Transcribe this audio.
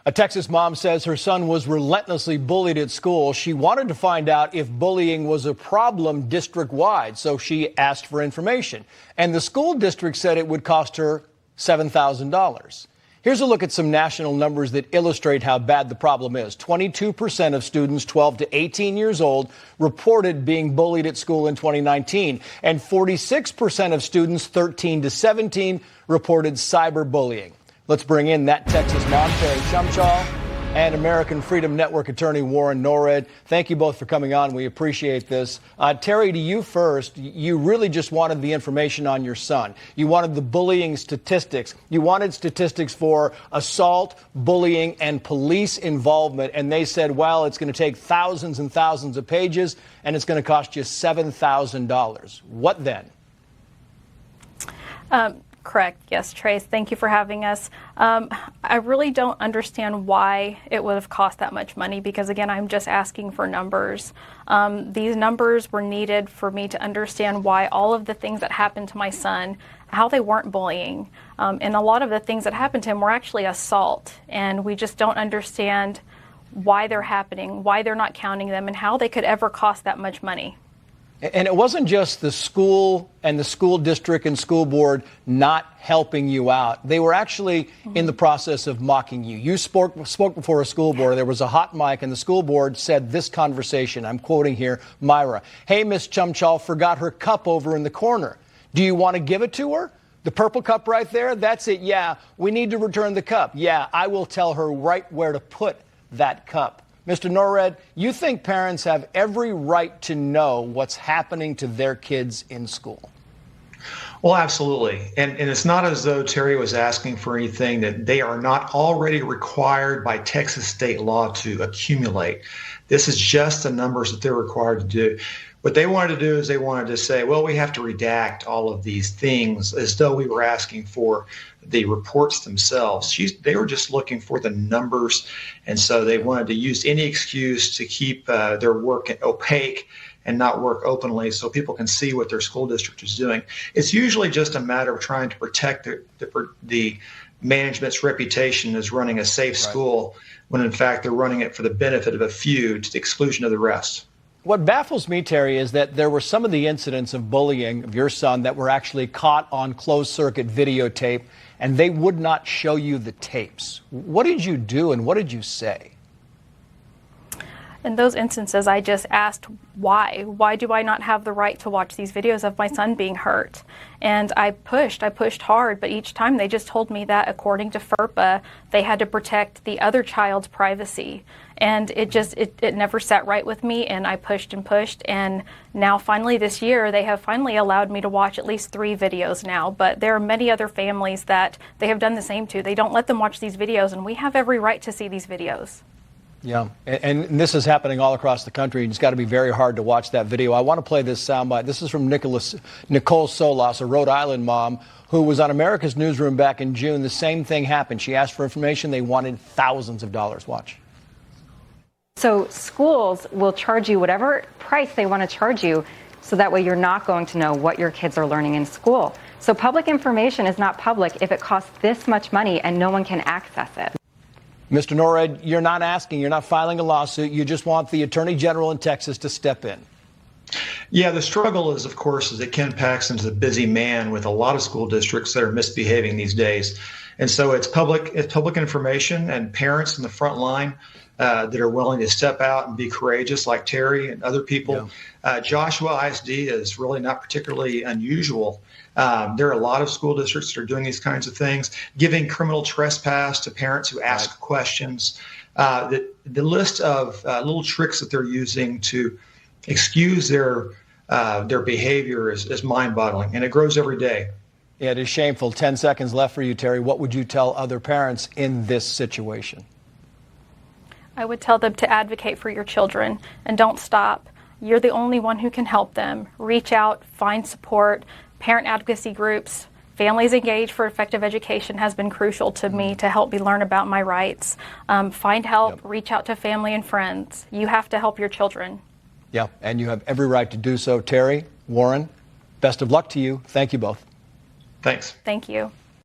A Texas mom says her son was relentlessly bullied at school. She wanted to find out if bullying was a problem district-wide, so she asked for information. And the school district said it would cost her $7,000. Here's a look at some national numbers that illustrate how bad the problem is. 22% of students 12 to 18 years old reported being bullied at school in 2019, and 46% of students 13 to 17 reported cyberbullying. Let's bring in that Texas mom, Terrie Chumchal, and American Freedom Network attorney Warren Norred. Thank you both for coming on. We appreciate this. Terrie, to you first. You really just wanted the information on your son. You wanted the bullying statistics. You wanted statistics for assault, bullying, and police involvement. And they said, well, it's going to take thousands and thousands of pages, and it's going to cost you $7,000. What then? Correct. Yes, Trace, thank you for having us. I really don't understand why it would have cost that much money because, again, I'm just asking for numbers. These numbers were needed for me to understand why all of the things that happened to my son, how they weren't bullying. And a lot of the things that happened to him were actually assault. And we just don't understand why they're happening, why they're not counting them, and how they could ever cost that much money. And it wasn't just the school and the school district and school board not helping you out. They were actually in the process of mocking you. You spoke before a school board. There was a hot mic, and the school board said this conversation. I'm quoting here, Myra. Hey, Miss Chumchal forgot her cup over in the corner. Do you want to give it to her? The purple cup right there? That's it. Yeah, we need to return the cup. Yeah, I will tell her right where to put that cup. Mr. Norred, you think parents have every right to know what's happening to their kids in school? Well, absolutely. And it's not as though Terrie was asking for anything that they are not already required by Texas state law to accumulate. This is just the numbers that they're required to do. What they wanted to do is they wanted to say, well, we have to redact all of these things as though we were asking for the reports themselves. They were just looking for the numbers, and so they wanted to use any excuse to keep their work opaque and not work openly so people can see what their school district is doing. It's usually just a matter of trying to protect the management's reputation as running a safe school, when in fact they're running it for the benefit of a few to the exclusion of the rest. What baffles me, Terrie, is that there were some of the incidents of bullying of your son that were actually caught on closed-circuit videotape, and they would not show you the tapes. What did you do, and what did you say? In those instances, I just asked why. Why do I not have the right to watch these videos of my son being hurt? And I pushed hard, but each time they just told me that according to FERPA, they had to protect the other child's privacy. And it never sat right with me, and I pushed, and now finally this year, they have finally allowed me to watch at least 3 videos now, but there are many other families that they have done the same to. They don't let them watch these videos, and we have every right to see these videos. Yeah, and this is happening all across the country, and it's got to be very hard to watch that video. I want to play this soundbite. This is from Nicole Solas, a Rhode Island mom, who was on America's Newsroom back in June. The same thing happened. She asked for information. They wanted thousands of dollars. Watch. So schools will charge you whatever price they want to charge you, so that way you're not going to know what your kids are learning in school. So public information is not public if it costs this much money and no one can access it. Mr. Norred, you're not asking, you're not filing a lawsuit. You just want the Attorney General in Texas to step in. Yeah, the struggle is, of course, is that Ken Paxton's a busy man with a lot of school districts that are misbehaving these days. And so it's public information, and parents in the front line that are willing to step out and be courageous, like Terrie and other people. Yeah. Joshua ISD is really not particularly unusual. There are a lot of school districts that are doing these kinds of things, giving criminal trespass to parents who ask questions. The list of little tricks that they're using to excuse their behavior is mind-boggling, and it grows every day. Yeah, it is shameful. 10 seconds left for you, Terrie. What would you tell other parents in this situation? I would tell them to advocate for your children and don't stop. You're the only one who can help them. Reach out, find support. Parent advocacy groups, Families Engaged for Effective Education has been crucial to me to help me learn about my rights. Find help, reach out to family and friends. You have to help your children. Yeah, and you have every right to do so. Terrie, Warren, best of luck to you. Thank you both. Thanks. Thank you.